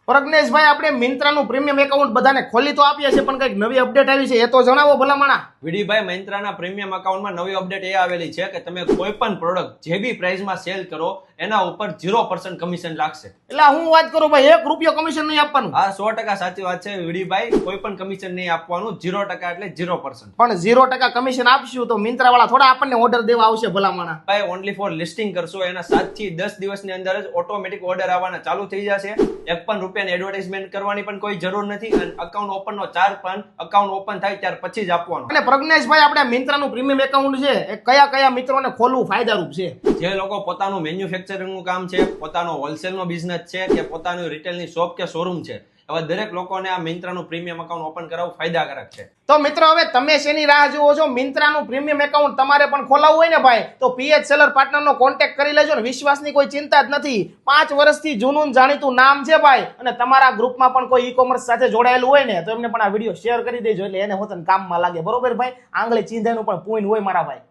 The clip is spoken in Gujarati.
પ્રજ્ઞેશભાઈ, આપણે મિંત્રાનું પ્રીમિયમ એકાઉન્ટ બધાને ખોલી તો આપીએ છીએ, પણ કંઈક નવી અપડેટ આવી છે એ તો જણાવો ભલામણા. વિડીભાઈ, મિંત્રાના પ્રીમિયમ એકાઉન્ટમાં નવી અપડેટ એ આવેલી છે કે તમે કોઈ પણ પ્રોડક્ટ જે બી પ્રાઇસમાં સેલ કરો એના ઉપર 0% કમિશન લાગશે. એટલે હું વાત કરું ભાઈ, ₹1 કમિશન નહીં આપવાનું? આ 100% સાચી વાત છે વિડીભાઈ, કોઈ પણ કમિશન નહીં આપવાનું. 0% એટલે 0%. પણ 0% કમિશન આપશું તો મિંત્રા વાળા થોડા આપણને ઓર્ડર દેવા આવશે ભલામણા? ભાઈ, ઓનલી ફોર લિસ્ટિંગ કરશો એના 7 થી 10 દિવસની અંદર જ ઓટોમેટિક ઓર્ડર આવવાના ચાલુ થઈ જશે. ₹1 એડવર્ટાઇઝમેન્ટ કરવાની પણ કોઈ જરૂર નથી અને અકાઉન્ટ ઓપનનો ચાર્જ પણ અકાઉન્ટ ઓપન થાય ત્યાર પછી જ આપવાનો. અને પ્રજ્ઞેશભાઈ, આપણે મિંત્રાનું પ્રીમિયમ એકાઉન્ટ છે એ કયા કયા મિત્રોને ખોલવું ફાયદારૂપ છે? જે લોકો પોતાનું મેન્યુફેક્ચરિંગનું કામ છે, પોતાનો હોલસેલનો બિઝનેસ છે કે પોતાનું રિટેલની શોપ કે શોરૂમ છે, એવા દરેક લોકોને આ મિંત્રાનું પ્રીમિયમ એકાઉન્ટ ઓપન કરાવવું ફાયદાકારક છે. તો મિત્રો, હવે તમે શેની રાહ જુઓ છો? મિંત્રાનું પ્રીમિયમ એકાઉન્ટ તમારે પણ ખોલાવવું હોય ને ભાઈ, તો PH સેલર પાર્ટનરનો કોન્ટેક્ટ કરી લેજો ને. વિશ્વાસની કોઈ ચિંતા જ નથી. 5 વર્ષથી જૂનું જાણીતું નામ છે ભાઈ, અને તમારા ગ્રુપમાં પણ કોઈ ઈ-કોમર્સ સાથે જોડાયેલું હોય ને તો એમને પણ આ વિડીયો શેર કરી દેજો, એટલે એને હોતન કામમાં લાગે. બરોબર ભાઈ? આંગળી ચીંધાનું પણ પૂન હોય મારા ભાઈ.